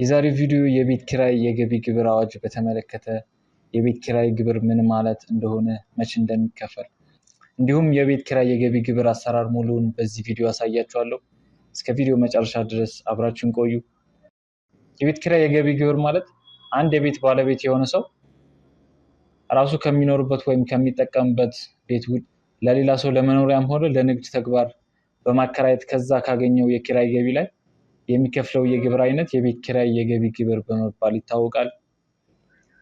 የዛሬው ቪዲዮ የቤት ኪራይ የገቢ ግብር አዋጅ በተመለከተ የቤት ኪራይ ግብር ምን ማለት እንደሆነ መቼ እንደሚከፈል እንዲሁም የቤት ኪራይ የገቢ ግብር አሰራር ሙሉውን በዚህ ቪዲዮ አሳያችኋለሁ። እስከ ቪዲዮ መጨረሻ ድረስ አብራችሁን ቆዩ። የቤት ኪራይ የገቢ ግብር ማለት አንድ የቤት ባለቤት የሆነ ሰው ራሱ ከሚኖርበት ወይም ከሚጠቀምበት ቤት ለሌላ ሰው ለመኖሪያም ሆነ ለንግድ ተግባር በማከራየት ከዛ ካገኘው የኪራይ ገቢ ላይ የሚከፍለው የግብር አይነት የቤት ኪራይ የገቢ ግብር በመባል ይታወቃል።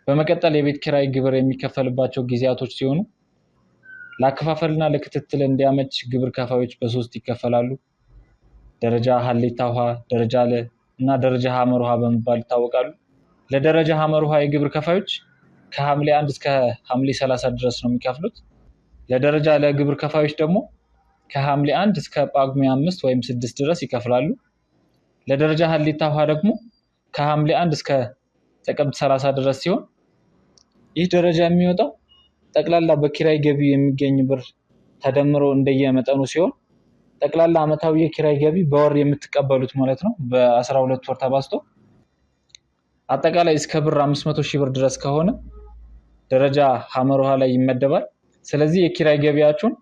በመቀጠል የቤት ኪራይ ግብር የሚከፈልባቸው ጊዜያቶች ሲሆኑ ለአከፋፈልና ለክትትል እንዲያመች ግብር ከፋዮች በሶስት ይከፈላሉ። ደረጃ ሀሌታ ውሃ፣ ደረጃ ለ እና ደረጃ ሐመር ውሃ በመባል ይታወቃሉ። ለደረጃ ሐመር ውሃ የግብር ከፋዮች ከሐምሌ 1 እስከ ሐምሌ 30 ድረስ ነው የሚከፍሉት። ለደረጃ ለ ግብር ከፋዮች ደግሞ ከሐምሌ 1 እስከ ጳጉሜ 5 ወይም 6 ድረስ ይከፍላሉ። ለደረጃ ሀሌታ ውሃ ደግሞ ከሐምሌ 1 እስከ ጥቅምት 30 ድረስ ሲሆን ይህ ደረጃ የሚወጣው ጠቅላላ በኪራይ ገቢ የሚገኝ ብር ተደምሮ እንደየመጠኑ ሲሆን ጠቅላላ ዓመታዊ የኪራይ ገቢ በወር የምትቀበሉት ማለት ነው በ12 ወር ተባዝቶ አጠቃላይ እስከ ብር 500,000 ብር ድረስ ከሆነ ደረጃ ሐመር ውሃ ላይ ይመደባል። ስለዚህ የኪራይ ገቢያችሁን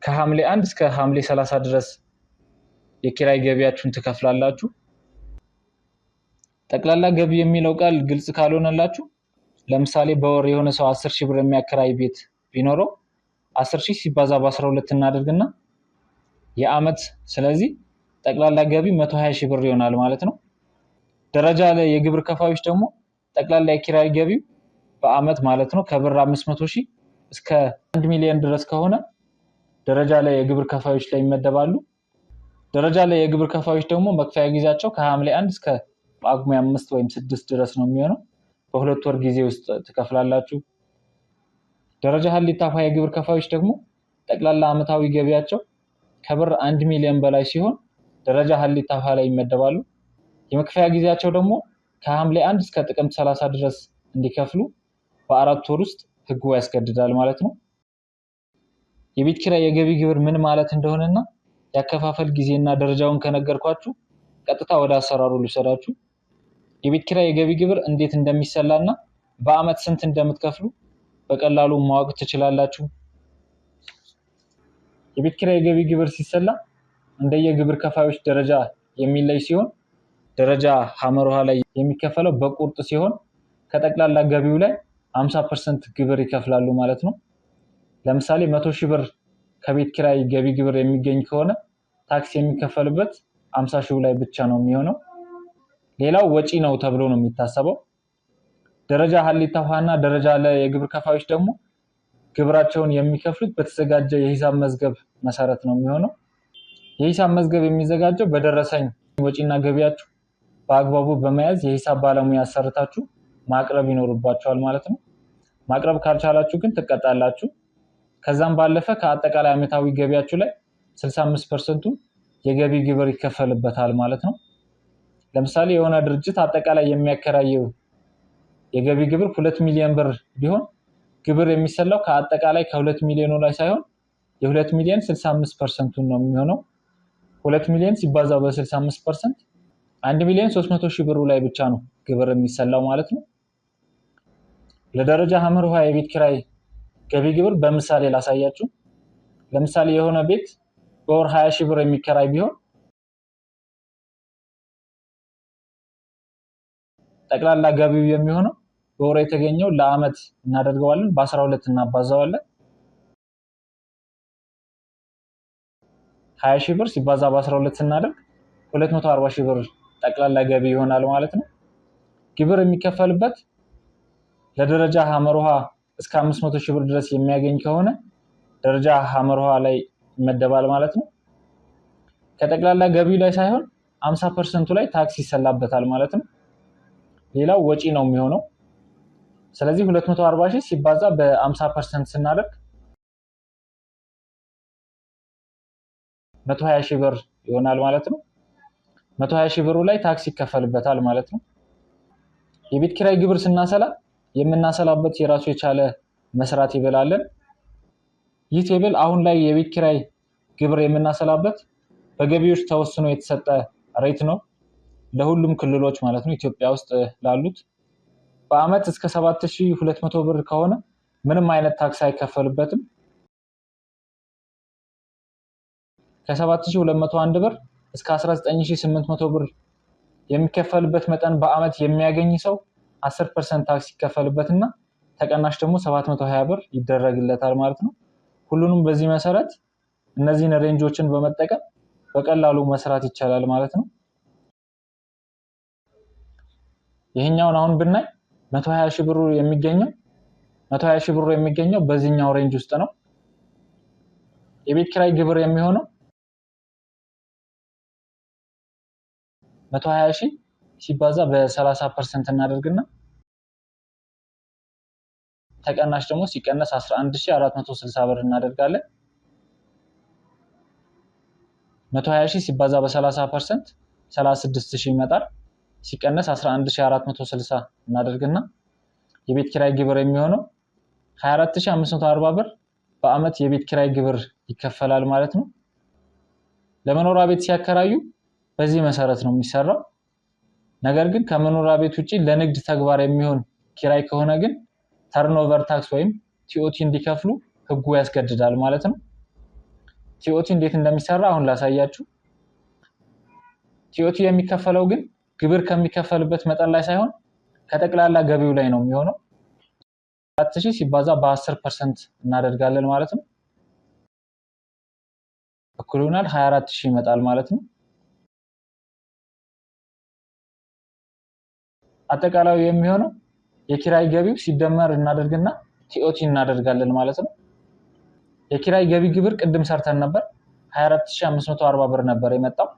ከሐምሌ 1 እስከ ሐምሌ 30 ድረስ የኪራይ ገቢያችሁን ትከፍላላችሁ። ጠቅላላ ገቢ የሚለው ቃል ግልጽ ካልሆነላችሁ ለምሳሌ በወር የሆነ ሰው 10,000 ብር የሚያከራይ ቤት ቢኖረው 10,000 ሲባዛ በ12 እናደርግና የዓመት ስለዚህ ጠቅላላ ገቢ 120,000 ብር ይሆናል ማለት ነው። ደረጃ ላይ የግብር ከፋዮች ደግሞ ጠቅላላ የኪራይ ገቢው በዓመት ማለት ነው ከብር 500,000 እስከ 1 ሚሊዮን ድረስ ከሆነ ደረጃ ላይ የግብር ከፋዮች ላይ ይመደባሉ። ደረጃ ላይ የግብር ከፋዮች ደግሞ መክፈያ ጊዜያቸው ከሐምሌ 1 እስከ ጳጉሜ 5 ወይም 6 ድረስ ነው የሚሆነው። በሁለት ወር ጊዜ ውስጥ ትከፍላላችሁ። ደረጃ ሀሌታ ውሃ የግብር ከፋዮች ደግሞ ጠቅላላ ዓመታዊ ገቢያቸው ከብር 1 ሚሊዮን በላይ ሲሆን ደረጃ ሀሌታ ውሃ ላይ ይመደባሉ። የመክፈያ ጊዜያቸው ደግሞ ከሐምሌ 1 እስከ ጥቅምት 30 ድረስ እንዲከፍሉ በአራት ወር ውስጥ ህጉ ያስገድዳል ማለት ነው። የቤት ኪራይ የገቢ ግብር ምን ማለት እንደሆነና ያከፋፈል ጊዜና ደረጃውን ከነገርኳችሁ ቀጥታ ወደ አሰራሩ ልውሰዳችሁ። የቤት ኪራይ የገቢ ግብር እንዴት እንደሚሰላና በአመት ስንት እንደምትከፍሉ በቀላሉ ማወቅ ትችላላችሁ። የቤት ኪራይ የገቢ ግብር ሲሰላ እንደየግብር ከፋዮች ደረጃ የሚለይ ሲሆን ደረጃ ሐመር ውሃ ላይ የሚከፈለው በቁርጥ ሲሆን ከጠቅላላ ገቢው ላይ 50% ግብር ይከፍላሉ ማለት ነው። ለምሳሌ 100,000 ብር ከቤት ኪራይ ገቢ ግብር የሚገኝ ከሆነ ታክስ የሚከፈልበት 50,000 ላይ ብቻ ነው የሚሆነው። ሌላው ወጪ ነው ተብሎ ነው የሚታሰበው። ደረጃ ሀሌታ ውሃና ደረጃ ላይ የግብር ከፋዮች ደግሞ ግብራቸውን የሚከፍሉት በተዘጋጀ የሂሳብ መዝገብ መሰረት ነው የሚሆነው። የሂሳብ መዝገብ የሚዘጋጀው በደረሰኝ ወጪና ገቢያችሁ በአግባቡ በመያዝ የሂሳብ ባለሙያ አሰርታችሁ ማቅረብ ይኖርባችኋል ማለት ነው። ማቅረብ ካልቻላችሁ ግን ትቀጣላችሁ። ከዛም ባለፈ ከአጠቃላይ ዓመታዊ ገቢያችሁ ላይ 65% የገቢ ግብር ይከፈልበታል ማለት ነው። ለምሳሌ የሆነ ድርጅት አጠቃላይ የሚያከራየው የገቢ ግብር 2 ሚሊዮን ብር ቢሆን ግብር የሚሰላው ከአጠቃላይ ከ2 ሚሊዮኑ ላይ ሳይሆን የ2 ሚሊዮን 65%ን ነው የሚሆነው። 2 ሚሊዮን ሲባዛ በ65% 1 ሚሊዮን 300,000 ብሩ ላይ ብቻ ነው ግብር የሚሰላው ማለት ነው። ለደረጃ ሐመር ውሃ የቤት ኪራይ ገቢ ግብር በምሳሌ ላሳያችሁ። ለምሳሌ የሆነ ቤት በወር 20,000 ብር የሚከራይ ቢሆን ጠቅላላ ገቢው የሚሆነው በወር የተገኘው ለዓመት እናደርገዋለን በ12 እናባዛዋለን። 20,000 ብር ሲባዛ በ12 ስናደርግ 240,000 ብር ጠቅላላ ገቢ ይሆናል ማለት ነው። ግብር የሚከፈልበት ለደረጃ ሐመር ውሃ እስከ 500,000 ብር ድረስ የሚያገኝ ከሆነ ደረጃ ሐመር ውሃ ላይ ይመደባል ማለት ነው። ከጠቅላላ ገቢው ላይ ሳይሆን 50% ላይ ታክስ ይሰላበታል ማለት ነው። ሌላው ወጪ ነው የሚሆነው። ስለዚህ 240,000 ሲባዛ በ50% ስናደርግ 120,000 ብር ይሆናል ማለት ነው። 120,000 ብሩ ላይ ታክስ ይከፈልበታል ማለት ነው። የቤት ኪራይ ግብር ስናሰላ የምናሰላበት የራሱ የቻለ መስራት ይበላለን። ይህ ቴብል አሁን ላይ የቤት ኪራይ ግብር የምናሰላበት በገቢዎች ተወስኖ የተሰጠ ሬት ነው። ለሁሉም ክልሎች ማለት ነው ኢትዮጵያ ውስጥ ላሉት በአመት እስከ 7200 ብር ከሆነ ምንም አይነት ታክስ አይከፈልበትም። ከ7201 ብር እስከ 19800 ብር የሚከፈልበት መጠን በአመት የሚያገኝ ሰው 10% ታክስ ይከፈልበትና ተቀናሽ ደግሞ 720 ብር ይደረግለታል ማለት ነው። ሁሉንም በዚህ መሰረት እነዚህን ሬንጆችን በመጠቀም በቀላሉ መስራት ይቻላል ማለት ነው። ይሄኛውን አሁን ብናይ 120 ሺህ ብሩ የሚገኘው በዚህኛው ሬንጅ ውስጥ ነው። የቤት ኪራይ ግብር የሚሆነው 120 ሺህ ሲባዛ በ30% እናደርግና ተቀናሽ ደግሞ ሲቀነስ 11460 ብር እናደርጋለን። 120 ሺህ ሲባዛ በ30% 36000 ይመጣል። ሲቀነስ 11460 እናደርግና የቤት ኪራይ ግብር የሚሆነው 24540 ብር በአመት የቤት ኪራይ ግብር ይከፈላል ማለት ነው። ለመኖሪያ ቤት ሲያከራዩ በዚህ መሰረት ነው የሚሰራው። ነገር ግን ከመኖሪያ ቤት ውጪ ለንግድ ተግባር የሚሆን ኪራይ ከሆነ ግን ተርኖቨር ታክስ ወይም ቲኦቲ እንዲከፍሉ ህጉ ያስገድዳል ማለት ነው። ቲኦቲ እንዴት እንደሚሰራ አሁን ላሳያችሁ። ቲኦቲ የሚከፈለው ግን ግብር ከሚከፈልበት መጠን ላይ ሳይሆን ከጠቅላላ ገቢው ላይ ነው የሚሆነው። 4000 ሲባዛ በ10% እናደርጋለን ማለት ነው። እኩል ይሆናል 24000 ይመጣል ማለት ነው። አጠቃላዩ የሚሆነው የኪራይ ገቢው ሲደመር እናደርግና ቲኦቲ እናደርጋለን ማለት ነው። የኪራይ ገቢ ግብር ቅድም ሰርተን ነበር 24540 ብር ነበር የመጣው።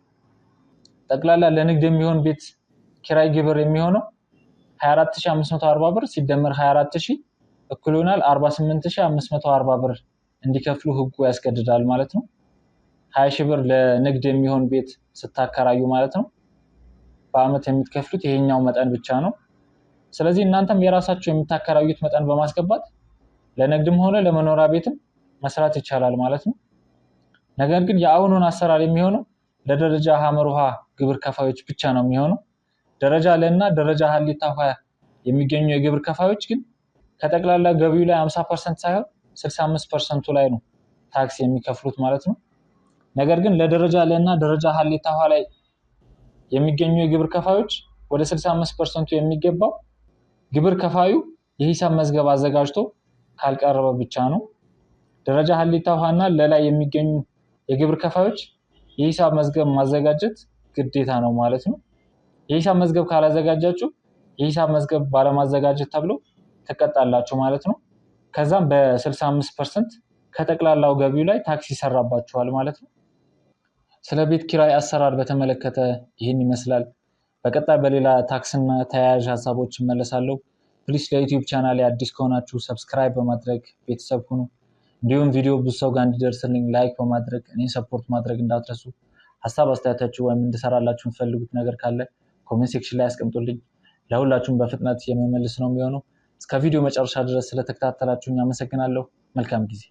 ጠቅላላ ለንግድ የሚሆን ቤት ኪራይ ግብር የሚሆነው 24540 ብር ሲደመር 24000 እኩል ይሆናል 48540 ብር እንዲከፍሉ ህጉ ያስገድዳል ማለት ነው። 20000 ብር ለንግድ የሚሆን ቤት ስታከራዩ ማለት ነው በአመት የምትከፍሉት ይሄኛው መጠን ብቻ ነው። ስለዚህ እናንተም የራሳችሁ የምታከራዩት መጠን በማስገባት ለንግድም ሆነ ለመኖሪያ ቤትም መስራት ይቻላል ማለት ነው። ነገር ግን የአሁኑን አሰራር የሚሆነው ለደረጃ ሀመሩሃ ግብር ከፋዮች ብቻ ነው የሚሆነው። ደረጃ ለና ደረጃ ሀሊታ ሀ የሚገኙ የግብር ከፋዮች ግን ከጠቅላላ ገቢው ላይ 50% ሳይሆን 65% ላይ ነው ታክስ የሚከፍሉት ማለት ነው። ነገር ግን ለደረጃ ለና ደረጃ ሀሊታ ሀ ላይ የሚገኙ የግብር ከፋዮች ወደ 65% የሚገባው ግብር ከፋዩ የሂሳብ መዝገብ አዘጋጅቶ ካልቀረበ ብቻ ነው። ደረጃ ሀሊታ ሀና ለላይ የሚገኙ የግብር ከፋዮች የሂሳብ መዝገብ ማዘጋጀት ግዴታ ነው ማለት ነው። የሂሳብ መዝገብ ካላዘጋጃችሁ የሂሳብ መዝገብ ባለማዘጋጀት ተብሎ ተቀጣላችሁ ማለት ነው። ከዛም በ65% ከጠቅላላው ገቢው ላይ ታክስ ይሰራባችኋል ማለት ነው። ስለ ቤት ኪራይ አሰራር በተመለከተ ይህን ይመስላል። በቀጣይ በሌላ ታክስና ተያያዥ ሀሳቦች እመለሳለሁ። ፕሊስ ለዩቲዩብ ቻናሌ አዲስ ከሆናችሁ ሰብስክራይብ በማድረግ ቤተሰብ ሁኑ። እንዲሁም ቪዲዮ ብዙ ሰው ጋር እንዲደርስልኝ ላይክ በማድረግ እኔን ሰፖርት ማድረግ እንዳትረሱ። ሀሳብ አስተያየታችሁ ወይም እንድሰራላችሁ የምትፈልጉት ነገር ካለ ኮሜንት ሴክሽን ላይ አስቀምጡልኝ። ለሁላችሁም በፍጥነት የምመልስ ነው የሚሆነው። እስከ ቪዲዮ መጨረሻ ድረስ ስለተከታተላችሁኝ አመሰግናለሁ። መልካም ጊዜ